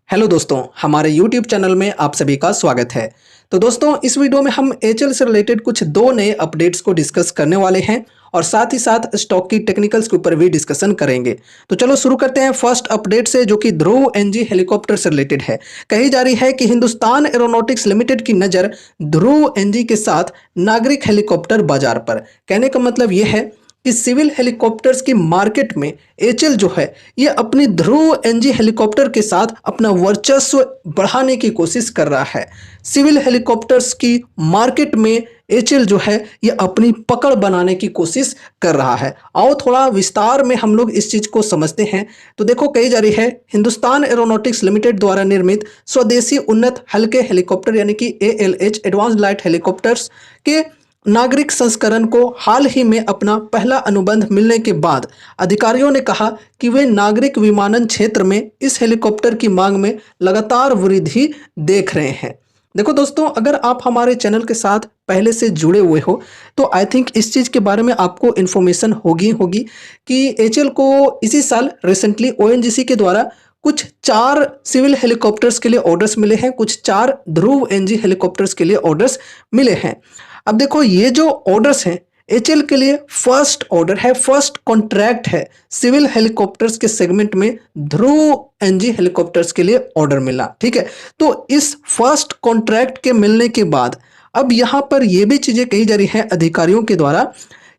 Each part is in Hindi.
हेलो दोस्तों, हमारे YouTube चैनल में आप सभी का स्वागत है। तो दोस्तों, इस वीडियो में हम एचएल से रिलेटेड कुछ दो नए अपडेट्स को डिस्कस करने वाले हैं और साथ ही साथ स्टॉक की टेक्निकल्स के ऊपर भी डिस्कशन करेंगे। तो चलो शुरू करते हैं फर्स्ट अपडेट से, जो कि ध्रुव एनजी हेलीकॉप्टर से रिलेटेड है। कही जा रही है कि हिंदुस्तान एरोनॉटिक्स लिमिटेड की नज़र ध्रुव एनजी के साथ नागरिक हेलीकॉप्टर बाजार पर। कहने का मतलब यह है कि सिविल हेलीकॉप्टर्स की मार्केट में एचएल जो है ये अपनी ध्रुव एनजी हेलीकॉप्टर के साथ अपना वर्चस्व बढ़ाने की कोशिश कर रहा है। सिविल हेलीकॉप्टर्स की मार्केट में एचएल जो है ये अपनी पकड़ बनाने की कोशिश कर रहा है। आओ थोड़ा विस्तार में हम लोग इस चीज़ को समझते हैं। तो देखो, कही जा रही है हिंदुस्तान एरोनॉटिक्स लिमिटेड द्वारा निर्मित स्वदेशी उन्नत हल्के हेलीकॉप्टर यानी कि एएलएच एडवांस लाइट हेलीकॉप्टर्स के नागरिक संस्करण को हाल ही में अपना पहला अनुबंध मिलने के बाद अधिकारियों ने कहा कि वे नागरिक विमानन क्षेत्र में इस हेलीकॉप्टर की मांग में लगातार वृद्धि देख रहे हैं। देखो दोस्तों, अगर आप हमारे चैनल के साथ पहले से जुड़े हुए हो तो आई थिंक इस चीज़ के बारे में आपको इन्फॉर्मेशन होगी कि एचएल को इसी साल रिसेंटली ओएनजीसी के द्वारा कुछ 4 सिविल हेलीकॉप्टर्स के लिए ऑर्डर्स मिले हैं, कुछ 4 ध्रुव एनजी हेलीकॉप्टर्स के लिए ऑर्डर्स मिले हैं। अब देखो, ये जो ऑर्डर्स हैं एचएल के लिए फर्स्ट ऑर्डर है, फर्स्ट कॉन्ट्रैक्ट है। सिविल हेलीकॉप्टर्स के सेगमेंट में ध्रुव एनजी हेलीकॉप्टर्स के लिए ऑर्डर मिला, ठीक है। तो इस फर्स्ट कॉन्ट्रैक्ट के मिलने के बाद अब यहाँ पर ये भी चीज़ें कही जा रही है अधिकारियों के द्वारा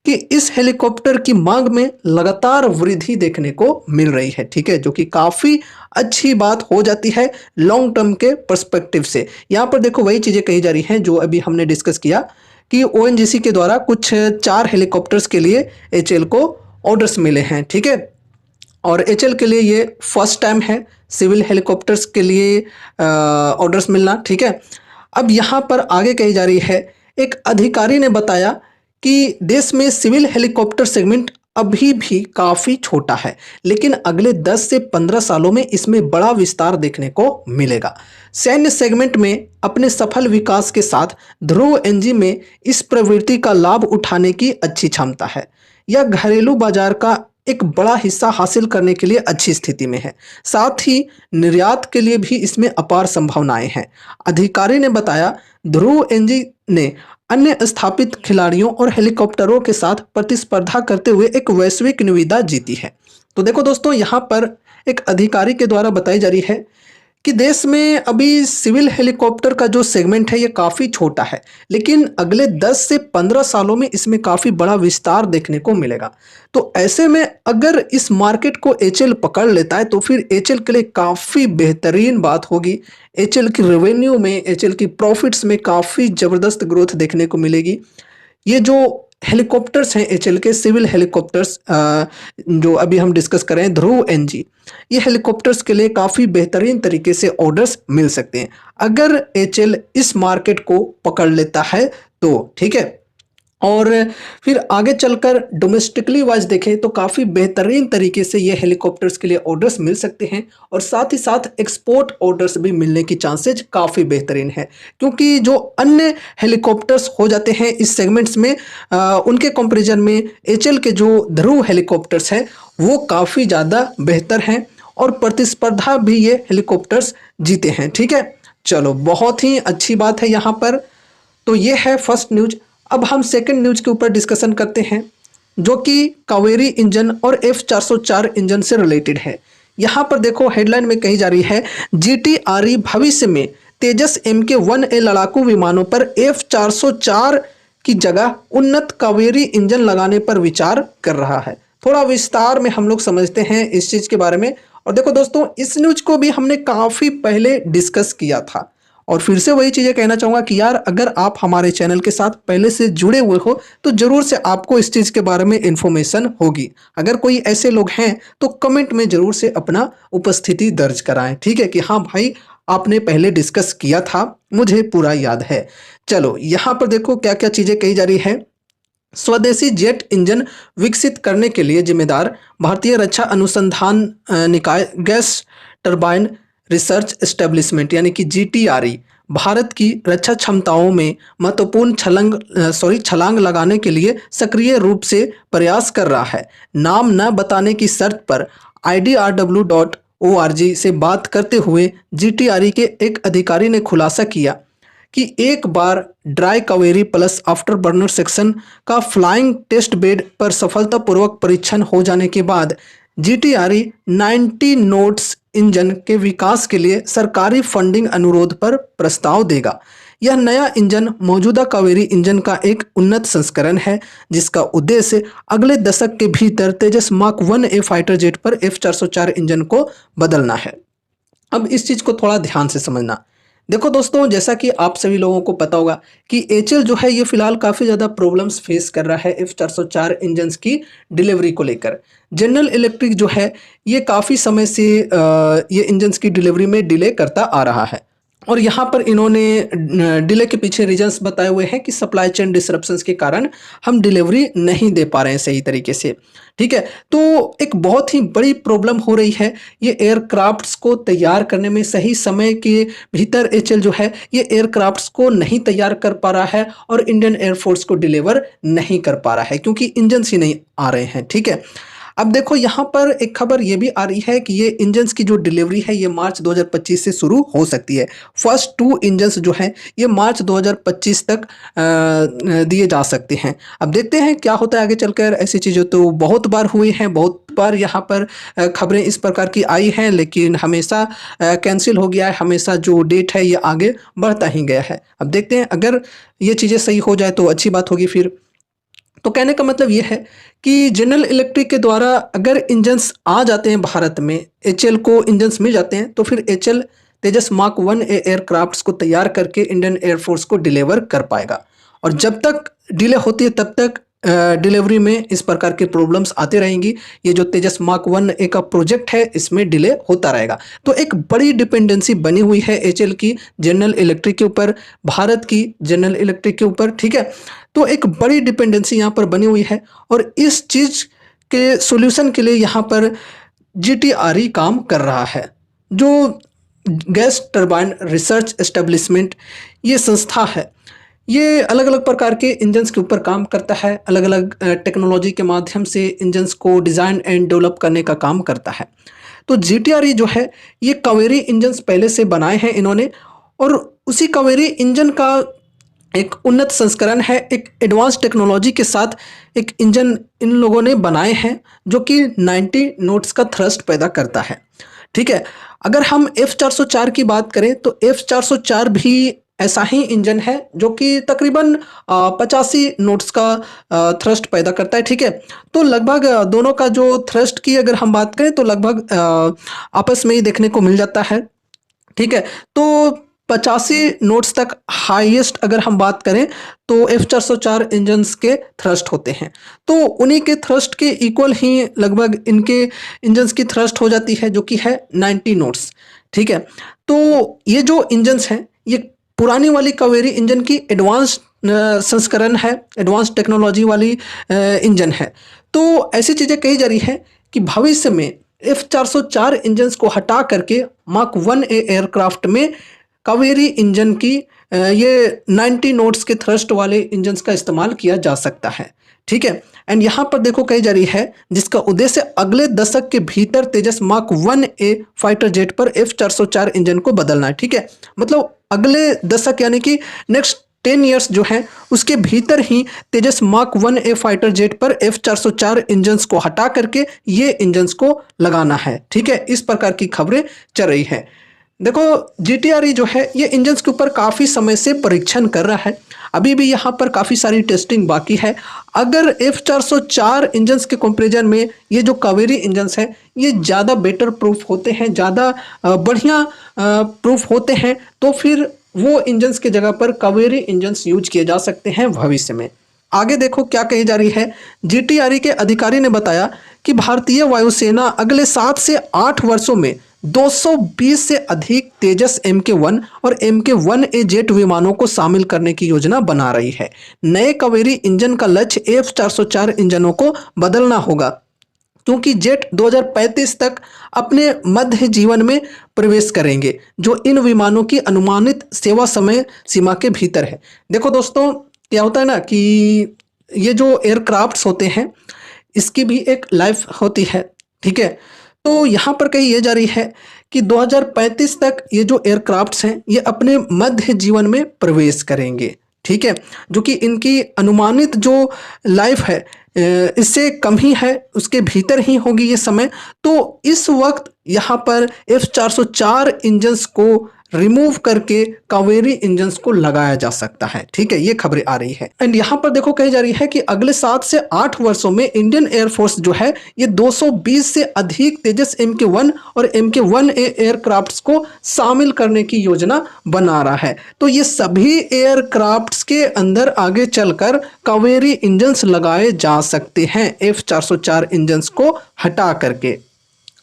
कि इस हेलीकॉप्टर की मांग में लगातार वृद्धि देखने को मिल रही है, ठीक है, जो कि काफ़ी अच्छी बात हो जाती है लॉन्ग टर्म के पर्सपेक्टिव से। यहाँ पर देखो, वही चीज़ें कही जा रही हैं जो अभी हमने डिस्कस किया कि ओएनजीसी के द्वारा कुछ 4 हेलीकॉप्टर्स के लिए एचएल को ऑर्डर्स मिले हैं, ठीक है। और एचएल के लिए ये फर्स्ट टाइम है सिविल हेलीकॉप्टर्स के लिए ऑर्डर्स मिलना, ठीक है। अब यहाँ पर आगे कही जा रही है, एक अधिकारी ने बताया कि देश में सिविल हेलीकॉप्टर सेगमेंट अभी भी काफ़ी छोटा है, लेकिन अगले 10 से 15 सालों में इसमें बड़ा विस्तार देखने को मिलेगा। सैन्य सेगमेंट में अपने सफल विकास के साथ ध्रुव एनजी में इस प्रवृत्ति का लाभ उठाने की अच्छी क्षमता है। यह घरेलू बाजार का एक बड़ा हिस्सा हासिल करने के लिए अच्छी स्थिति में है, साथ ही निर्यात के लिए भी इसमें अपार संभावनाएं हैं। अधिकारी ने बताया, ध्रुव एनजी ने अन्य स्थापित खिलाड़ियों और हेलीकॉप्टरों के साथ प्रतिस्पर्धा करते हुए एक वैश्विक निविदा जीती है। तो देखो दोस्तों, यहाँ पर एक अधिकारी के द्वारा बताई जा रही है कि देश में अभी सिविल हेलीकॉप्टर का जो सेगमेंट है ये काफ़ी छोटा है, लेकिन अगले 10 से 15 सालों में इसमें काफ़ी बड़ा विस्तार देखने को मिलेगा। तो ऐसे में अगर इस मार्केट को एचएल पकड़ लेता है तो फिर एचएल के लिए काफ़ी बेहतरीन बात होगी। एचएल की रेवेन्यू में, एचएल की प्रॉफिट्स में काफ़ी ज़बरदस्त ग्रोथ देखने को मिलेगी। ये जो हेलीकॉप्टर्स हैं एचएल के सिविल हेलीकॉप्टर्स जो अभी हम डिस्कस कर रहे हैं ध्रुव एनजी, ये हेलीकॉप्टर्स के लिए काफ़ी बेहतरीन तरीके से ऑर्डर्स मिल सकते हैं अगर एचएल इस मार्केट को पकड़ लेता है तो, ठीक है। और फिर आगे चलकर डोमेस्टिकली वाइज देखें तो काफ़ी बेहतरीन तरीके से ये हेलीकॉप्टर्स के लिए ऑर्डर्स मिल सकते हैं और साथ ही साथ एक्सपोर्ट ऑर्डर्स भी मिलने की चांसेज काफ़ी बेहतरीन है, क्योंकि जो अन्य हेलीकॉप्टर्स हो जाते हैं इस सेगमेंट्स में उनके कंपैरिजन में एचएल के जो ध्रुव हेलीकॉप्टर्स हैं वो काफ़ी ज़्यादा बेहतर हैं और प्रतिस्पर्धा भी ये हेलीकॉप्टर्स जीते हैं, ठीक है। चलो, बहुत ही अच्छी बात है यहाँ पर। तो ये है फर्स्ट न्यूज। अब हम सेकंड न्यूज के ऊपर डिस्कशन करते हैं, जो कि कावेरी इंजन और F404 इंजन से रिलेटेड है। यहाँ पर देखो, हेडलाइन में कही जा रही है, GTRE भविष्य में तेजस MK-1A लड़ाकू विमानों पर F404 की जगह उन्नत कावेरी इंजन लगाने पर विचार कर रहा है। थोड़ा विस्तार में हम लोग समझते हैं इस चीज़ के बारे में। और देखो दोस्तों, इस न्यूज को भी हमने काफ़ी पहले डिस्कस किया था और फिर से वही चीज़ें कहना चाहूँगा कि यार, अगर आप हमारे चैनल के साथ पहले से जुड़े हुए हो तो ज़रूर से आपको इस चीज़ के बारे में इन्फॉर्मेशन होगी। अगर कोई ऐसे लोग हैं तो कमेंट में ज़रूर से अपना उपस्थिति दर्ज कराएं, ठीक है, कि हाँ भाई, आपने पहले डिस्कस किया था, मुझे पूरा याद है। चलो, यहाँ पर देखो क्या क्या चीज़ें कही जा रही है। स्वदेशी जेट इंजन विकसित करने के लिए जिम्मेदार भारतीय रक्षा अनुसंधान निकाय गैस टरबाइन रिसर्च एस्टेब्लिशमेंट यानी कि GTRE भारत की रक्षा क्षमताओं में महत्वपूर्ण छलांग लगाने के लिए सक्रिय रूप से प्रयास कर रहा है। नाम न बताने की शर्त पर IDRW ORG से बात करते हुए GTRE के एक अधिकारी ने खुलासा किया कि एक बार dry Kaveri plus after burner section का फ्लाइंग टेस्ट बेड पर सफलतापूर्वक परीक्षण हो जाने के बाद GTRE 90 नोट्स इंजन के विकास के लिए सरकारी फंडिंग अनुरोध पर प्रस्ताव देगा। यह नया इंजन मौजूदा कावेरी इंजन का एक उन्नत संस्करण है जिसका उद्देश्य अगले दशक के भीतर तेजस मार्क 1A फाइटर जेट पर F404 इंजन को बदलना है। अब इस चीज को थोड़ा ध्यान से समझना। देखो दोस्तों, जैसा कि आप सभी लोगों को पता होगा कि एचएल जो है ये फिलहाल काफ़ी ज़्यादा प्रॉब्लम्स फेस कर रहा है F404 इंजन्स की डिलीवरी को लेकर। जनरल इलेक्ट्रिक जो है ये काफ़ी समय से ये इंजन्स की डिलीवरी में डिले करता आ रहा है और यहाँ पर इन्होंने डिले के पीछे रीजंस बताए हुए हैं कि सप्लाई चेन डिसरप्शंस के कारण हम डिलीवरी नहीं दे पा रहे हैं सही तरीके से। ठीक है, तो एक बहुत ही बड़ी प्रॉब्लम हो रही है ये एयरक्राफ्ट्स को तैयार करने में। सही समय के भीतर एचएल जो है ये एयरक्राफ्ट्स को नहीं तैयार कर पा रहा है और इंडियन एयरफोर्स को डिलीवर नहीं कर पा रहा है क्योंकि इंजन्स ही नहीं आ रहे हैं। ठीक है, अब देखो यहाँ पर एक खबर ये भी आ रही है कि ये इंजन्स की जो डिलीवरी है ये मार्च 2025 से शुरू हो सकती है। फर्स्ट 2 इंजन्स जो हैं ये मार्च 2025 तक दिए जा सकते हैं। अब देखते हैं क्या होता है आगे चलकर। ऐसी चीज़ें तो बहुत बार हुई हैं, बहुत बार यहाँ पर खबरें इस प्रकार की आई हैं, लेकिन हमेशा कैंसिल हो गया है। हमेशा जो डेट है ये आगे बढ़ता ही गया है। अब देखते हैं अगर ये चीज़ें सही हो जाए तो अच्छी बात होगी फिर। तो कहने का मतलब ये है कि जनरल इलेक्ट्रिक के द्वारा अगर इंजन्स आ जाते हैं भारत में, एचएल को इंजन्स मिल जाते हैं, तो फिर एचएल तेजस मार्क 1A एयरक्राफ्ट्स को तैयार करके इंडियन एयरफोर्स को डिलीवर कर पाएगा। और जब तक डिले होती है तब तक डिलीवरी में इस प्रकार की प्रॉब्लम्स आती रहेंगी। ये जो तेजस मार्क 1A का प्रोजेक्ट है इसमें डिले होता रहेगा। तो एक बड़ी डिपेंडेंसी बनी हुई है एचएल की जनरल इलेक्ट्रिक के ऊपर, भारत की जनरल इलेक्ट्रिक के ऊपर। ठीक है, तो एक बड़ी डिपेंडेंसी यहाँ पर बनी हुई है और इस चीज़ के सॉल्यूशन के लिए यहाँ पर GTRE काम कर रहा है। जो गैस टरबाइन रिसर्च एस्टेब्लिशमेंट ये संस्था है, ये अलग अलग प्रकार के इंजन्स के ऊपर काम करता है। अलग अलग टेक्नोलॉजी के माध्यम से इंजन्स को डिज़ाइन एंड डेवलप करने का काम करता है। तो GTRE जो है ये कावेरी इंजन्स पहले से बनाए हैं इन्होंने और उसी कावेरी इंजन का एक उन्नत संस्करण है। एक एडवांस टेक्नोलॉजी के साथ एक इंजन इन लोगों ने बनाए हैं जो कि 90 नोट्स का थ्रस्ट पैदा करता है। ठीक है, अगर हम F404 की बात करें तो F404 भी ऐसा ही इंजन है जो कि तकरीबन 85 नोट्स का थ्रस्ट पैदा करता है। ठीक है, तो लगभग दोनों का जो थ्रस्ट की अगर हम बात करें तो लगभग आपस में ही देखने को मिल जाता है। ठीक है, तो 85 नोट्स तक हाईएस्ट अगर हम बात करें तो F404 इंजन्स के थ्रस्ट होते हैं। तो उन्हीं के थ्रस्ट के इक्वल ही लगभग इनके इंजन्स की थ्रस्ट हो जाती है जो कि है 90 नोट्स। ठीक है, तो ये जो इंजन्स हैं ये पुरानी वाली कावेरी इंजन की एडवांस संस्करण है, एडवांस टेक्नोलॉजी वाली इंजन है। तो ऐसी चीज़ें कही जा रही है कि भविष्य में F404 इंजन्स को हटा करके मार्क 1A एयरक्राफ्ट में कावेरी इंजन की ये 90 नोट्स के थ्रस्ट वाले इंजन्स का इस्तेमाल किया जा सकता है। ठीक है, एंड यहाँ पर देखो कही जा रही है जिसका उद्देश्य अगले दशक के भीतर तेजस मार्क 1A फाइटर जेट पर F404 इंजन को बदलना है। ठीक है, मतलब अगले दशक यानी कि नेक्स्ट 10 ईयर्स जो है उसके भीतर ही तेजस मार्क 1A फाइटर जेट पर F404 इंजन्स को हटा करके ये इंजन्स को लगाना है। ठीक है, इस प्रकार की खबरें चल रही है। देखो GTRE जो है ये इंजन्स के ऊपर काफ़ी समय से परीक्षण कर रहा है। अभी भी यहाँ पर काफ़ी सारी टेस्टिंग बाकी है। अगर F404 इंजन्स के कंपैरिजन में ये जो कावेरी इंजन्स हैं ये ज़्यादा बेटर प्रूफ होते हैं, ज़्यादा बढ़िया प्रूफ होते हैं, तो फिर वो इंजन्स के जगह पर कावेरी इंजन्स यूज किए जा सकते हैं भविष्य में। आगे देखो क्या कही जा रही है। GTRE के अधिकारी ने बताया कि भारतीय वायुसेना अगले 7 से 8 वर्षों में 220 से अधिक तेजस MK1 और MK1A जेट विमानों को शामिल करने की योजना बना रही है। नए कावेरी इंजन का लक्ष्य F404 इंजनों को बदलना होगा क्योंकि जेट 2035 तक अपने मध्य जीवन में प्रवेश करेंगे जो इन विमानों की अनुमानित सेवा समय सीमा के भीतर है। देखो दोस्तों, क्या होता है ना कि ये जो एयरक्राफ्ट्स होते हैं इसकी भी एक लाइफ होती है। ठीक है, तो यहाँ पर कही ये जा रही है कि 2035 तक ये जो एयरक्राफ्ट्स हैं ये अपने मध्य जीवन में प्रवेश करेंगे। ठीक है, जो कि इनकी अनुमानित जो लाइफ है इससे कम ही है, उसके भीतर ही होगी ये समय। तो इस वक्त यहाँ पर F404 इंजन्स को रिमूव करके कावेरी इंजन्स को लगाया जा सकता है। ठीक है, ये खबरें आ रही है। एंड यहाँ पर देखो कही जा रही है कि अगले 7 से 8 वर्षों में इंडियन एयरफोर्स जो है ये 220 से अधिक तेजस MK1 और MK1A एयरक्राफ्ट्स को शामिल करने की योजना बना रहा है। तो ये सभी एयरक्राफ्ट्स के अंदर आगे चलकर कावेरी इंजन्स लगाए जा सकते हैं, F404 इंजन्स को हटा करके।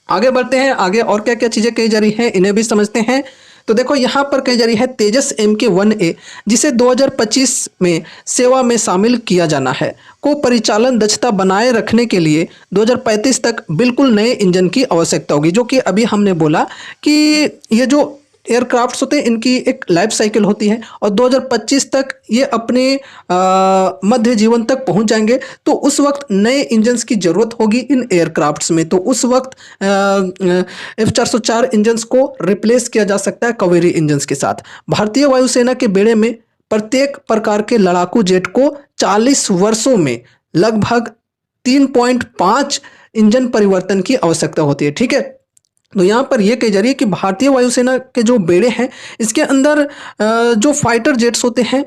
आगे बढ़ते हैं, आगे और क्या क्या चीजें कही जा रही हैं इन्हें भी समझते हैं। तो देखो यहाँ पर कही जा रही है तेजस MK1A जिसे 2025 में सेवा में शामिल किया जाना है को परिचालन दक्षता बनाए रखने के लिए 2035 तक बिल्कुल नए इंजन की आवश्यकता होगी। जो कि अभी हमने बोला कि ये जो एयरक्राफ्ट्स होते हैं इनकी एक लाइफ साइकिल होती है और 2025 तक ये अपने मध्य जीवन तक पहुंच जाएंगे। तो उस वक्त नए इंजन्स की ज़रूरत होगी इन एयरक्राफ्ट्स में। तो उस वक्त F404 इंजन्स को रिप्लेस किया जा सकता है कावेरी इंजन्स के साथ। भारतीय वायुसेना के बेड़े में प्रत्येक प्रकार के लड़ाकू जेट को 40 वर्षों में लगभग 3.5 इंजन परिवर्तन की आवश्यकता होती है। ठीक है, तो यहाँ पर यह कही जा रही है कि भारतीय वायुसेना के जो बेड़े हैं इसके अंदर जो फाइटर जेट्स होते हैं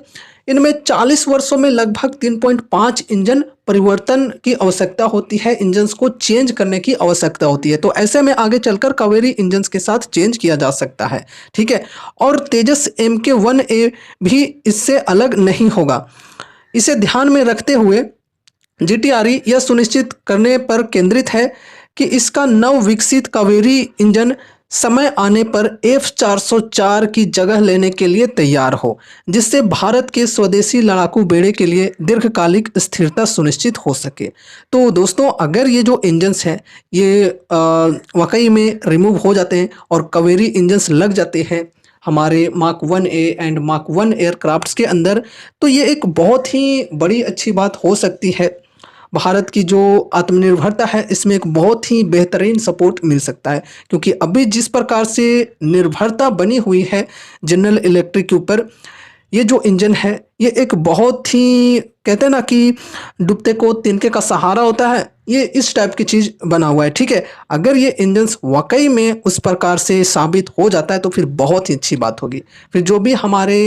इनमें 40 वर्षों में लगभग 3.5 इंजन परिवर्तन की आवश्यकता होती है, इंजन्स को चेंज करने की आवश्यकता होती है। तो ऐसे में आगे चलकर कावेरी इंजन्स के साथ चेंज किया जा सकता है। ठीक है, और तेजस MK1A भी इससे अलग नहीं होगा। इसे ध्यान में रखते हुए GTRE यह सुनिश्चित करने पर केंद्रित है कि इसका नव विकसित कावेरी इंजन समय आने पर F404 की जगह लेने के लिए तैयार हो, जिससे भारत के स्वदेशी लड़ाकू बेड़े के लिए दीर्घकालिक स्थिरता सुनिश्चित हो सके। तो दोस्तों अगर ये जो इंजन्स हैं ये वाकई में रिमूव हो जाते हैं और कावेरी इंजन्स लग जाते हैं हमारे mark 1A and mark 1 aircrafts के अंदर, तो ये एक बहुत ही बड़ी अच्छी बात हो सकती है। भारत की जो आत्मनिर्भरता है इसमें एक बहुत ही बेहतरीन सपोर्ट मिल सकता है, क्योंकि अभी जिस प्रकार से निर्भरता बनी हुई है जनरल इलेक्ट्रिक के ऊपर, ये जो इंजन है ये एक बहुत ही कहते हैं ना कि डूबते को तिनके का सहारा होता है, ये इस टाइप की चीज़ बना हुआ है। ठीक है, अगर ये इंजन्स वाकई में उस प्रकार से साबित हो जाता है तो फिर बहुत ही अच्छी बात होगी। फिर जो भी हमारे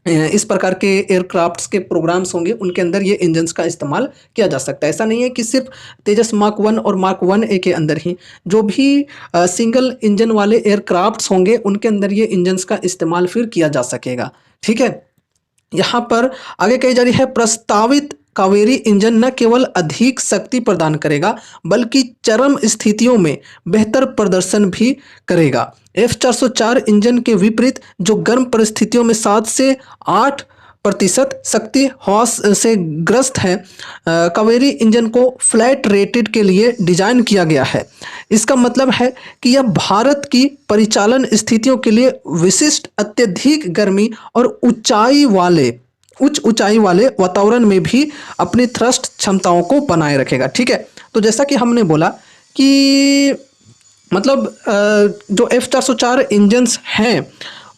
इस प्रकार के एयरक्राफ्ट्स के प्रोग्राम्स होंगे उनके अंदर ये इंजन्स का इस्तेमाल किया जा सकता है। ऐसा नहीं है कि सिर्फ तेजस मार्क 1 और मार्क 1A के अंदर ही, जो भी सिंगल इंजन वाले एयरक्राफ्ट्स होंगे उनके अंदर ये इंजन्स का इस्तेमाल फिर किया जा सकेगा। ठीक है, यहाँ पर आगे कही जा रही है प्रस्तावित कावेरी इंजन न केवल अधिक शक्ति प्रदान करेगा बल्कि चरम स्थितियों में बेहतर प्रदर्शन भी करेगा। F404 इंजन के विपरीत जो गर्म परिस्थितियों में 7 से 8% शक्ति ह्रास से ग्रस्त है, कावेरी इंजन को फ्लैट रेटेड के लिए डिजाइन किया गया है। इसका मतलब है कि यह भारत की परिचालन स्थितियों के लिए विशिष्ट अत्यधिक गर्मी और उच्च ऊंचाई वाले वातावरण में भी अपनी थ्रस्ट क्षमताओं को बनाए रखेगा। ठीक है, तो जैसा कि हमने बोला कि मतलब जो F404 इंजन्स हैं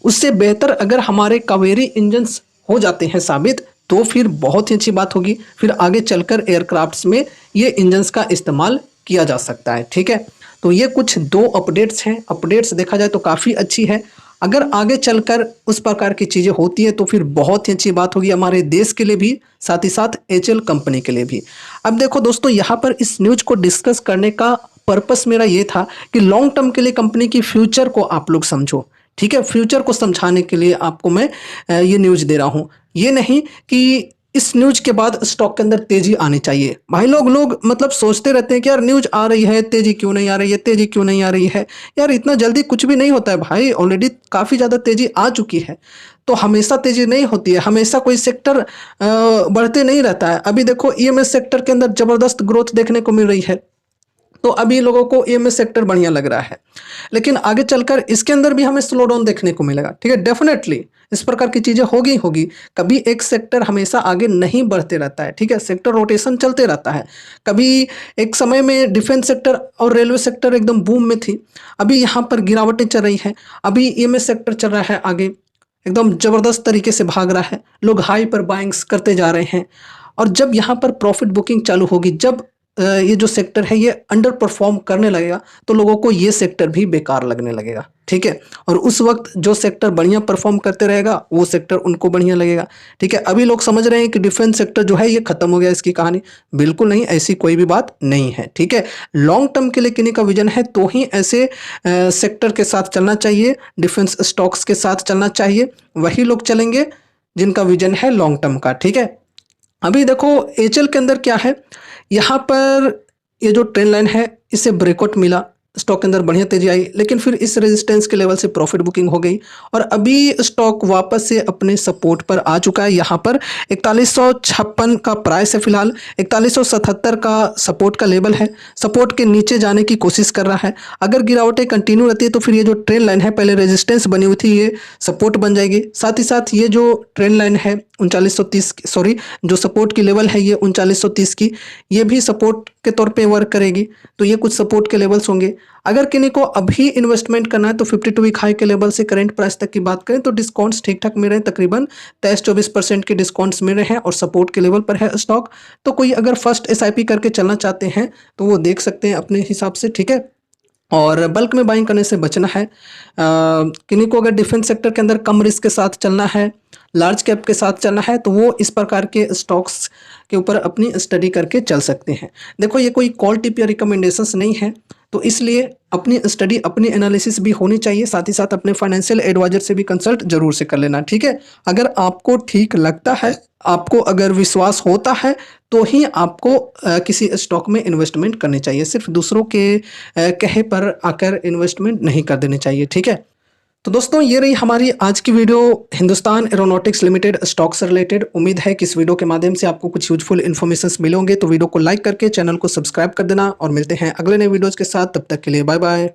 उससे बेहतर अगर हमारे कावेरी इंजन्स हो जाते हैं साबित, तो फिर बहुत ही अच्छी बात होगी। फिर आगे चलकर एयरक्राफ्ट्स में ये इंजन्स का इस्तेमाल किया जा सकता है। ठीक है, तो ये कुछ 2 अपडेट्स हैं। अपडेट्स देखा जाए तो काफ़ी अच्छी है। अगर आगे चलकर उस प्रकार की चीज़ें होती है तो फिर बहुत ही अच्छी बात होगी हमारे देश के लिए भी, साथ ही साथ HAL कंपनी के लिए भी। अब देखो दोस्तों, यहाँ पर इस न्यूज़ को डिस्कस करने का पर्पस मेरा ये था कि लॉन्ग टर्म के लिए कंपनी की फ्यूचर को आप लोग समझो। ठीक है, फ्यूचर को समझाने के लिए आपको मैं ये न्यूज़ दे रहा हूँ। ये नहीं कि इस न्यूज़ के बाद स्टॉक के अंदर तेज़ी आनी चाहिए। भाई लोग मतलब सोचते रहते हैं कि यार न्यूज़ आ रही है, तेज़ी क्यों नहीं आ रही है, तेज़ी क्यों नहीं आ रही है। यार इतना जल्दी कुछ भी नहीं होता है भाई, ऑलरेडी काफ़ी ज़्यादा तेज़ी आ चुकी है। तो हमेशा तेज़ी नहीं होती है, हमेशा कोई सेक्टर बढ़ते नहीं रहता है। अभी देखो EMS सेक्टर के अंदर ज़बरदस्त ग्रोथ देखने को मिल रही है। तो अभी लोगों को ईएमएस सेक्टर बढ़िया लग रहा है, लेकिन आगे चलकर इसके अंदर भी हमें स्लो डाउन देखने को मिलेगा। ठीक है, डेफिनेटली इस प्रकार की चीजें होगी। कभी एक सेक्टर हमेशा आगे नहीं बढ़ते रहता है। ठीक है, सेक्टर रोटेशन चलते रहता है। कभी एक समय में डिफेंस सेक्टर और रेलवे सेक्टर एकदम बूम में थी, अभी यहाँ पर गिरावटें चल रही है। अभी ईएमएस सेक्टर चल रहा है आगे, एकदम जबरदस्त तरीके से भाग रहा है, लोग हाई पर बाइंग्स करते जा रहे हैं। और जब यहाँ पर प्रॉफिट बुकिंग चालू होगी, जब ये जो सेक्टर है ये अंडर परफॉर्म करने लगेगा, तो लोगों को ये सेक्टर भी बेकार लगने लगेगा। ठीक है, और उस वक्त जो सेक्टर बढ़िया परफॉर्म करते रहेगा वो सेक्टर उनको बढ़िया लगेगा। ठीक है, अभी लोग समझ रहे हैं कि डिफेंस सेक्टर जो है ये खत्म हो गया, इसकी कहानी बिल्कुल नहीं, ऐसी कोई भी बात नहीं है। ठीक है, लॉन्ग टर्म के लिए किन्हीं का विजन है तो ही ऐसे सेक्टर के साथ चलना चाहिए, डिफेंस स्टॉक्स के साथ चलना चाहिए। वही लोग चलेंगे जिनका विजन है लॉन्ग टर्म का। ठीक है, अभी देखो एचएल के अंदर क्या है, यहाँ पर ये जो ट्रेंड लाइन है इसे ब्रेकआउट मिला, स्टॉक के अंदर बढ़िया तेजी आई, लेकिन फिर इस रेजिस्टेंस के लेवल से प्रॉफिट बुकिंग हो गई और अभी स्टॉक वापस से अपने सपोर्ट पर आ चुका है। यहाँ पर 4156 का प्राइस है, फिलहाल 4177 का सपोर्ट का लेवल है, सपोर्ट के नीचे जाने की कोशिश कर रहा है। अगर गिरावटें कंटिन्यू रहती है तो फिर ये जो ट्रेंड लाइन है, पहले रेजिस्टेंस बनी हुई थी, ये सपोर्ट बन जाएगी। साथ ही साथ ये जो ट्रेंड लाइन है 3930, सॉरी जो सपोर्ट की लेवल है ये 3930 की, ये भी सपोर्ट के तौर पे वर्क करेगी। तो ये कुछ सपोर्ट के लेवल्स होंगे। अगर किन्हीं को अभी इन्वेस्टमेंट करना है तो 52 वीक हाई के लेवल से करंट प्राइस तक की बात करें तो डिस्काउंट्स ठीक ठाक मिल रहे हैं, तकरीबन 23-24% के डिस्काउंट्स मिल रहे हैं और सपोर्ट के लेवल पर है स्टॉक। तो कोई अगर फर्स्ट एसआईपी करके चलना चाहते हैं तो वो देख सकते हैं अपने हिसाब से। ठीक है, और बल्क में बाइंग करने से बचना है। किन्हीं को अगर डिफेंस सेक्टर के अंदर कम रिस्क के साथ चलना है, लार्ज कैप के साथ चलना है, तो वो इस प्रकार के स्टॉक्स के ऊपर अपनी स्टडी करके चल सकते हैं। देखो ये कोई कॉल टिप या रिकमेंडेशंस नहीं है, तो इसलिए अपनी स्टडी, अपनी एनालिसिस भी होनी चाहिए। साथ ही साथ अपने फाइनेंशियल एडवाइजर से भी कंसल्ट जरूर से कर लेना। ठीक है, अगर आपको ठीक लगता है, आपको अगर विश्वास होता है तो ही आपको किसी स्टॉक में इन्वेस्टमेंट करनी चाहिए। सिर्फ दूसरों के कहे पर आकर इन्वेस्टमेंट नहीं कर देनी चाहिए। ठीक है, तो दोस्तों ये रही हमारी आज की video Hindustan aeronautics limited stock से रिलेटेड। उम्मीद है कि इस वीडियो के माध्यम से आपको कुछ यूजफुल इन्फॉर्मेशन मिले होंगे। तो वीडियो को लाइक करके चैनल को सब्सक्राइब कर देना और मिलते हैं अगले नए वीडियोज़ के साथ। तब तक के लिए बाय बाय।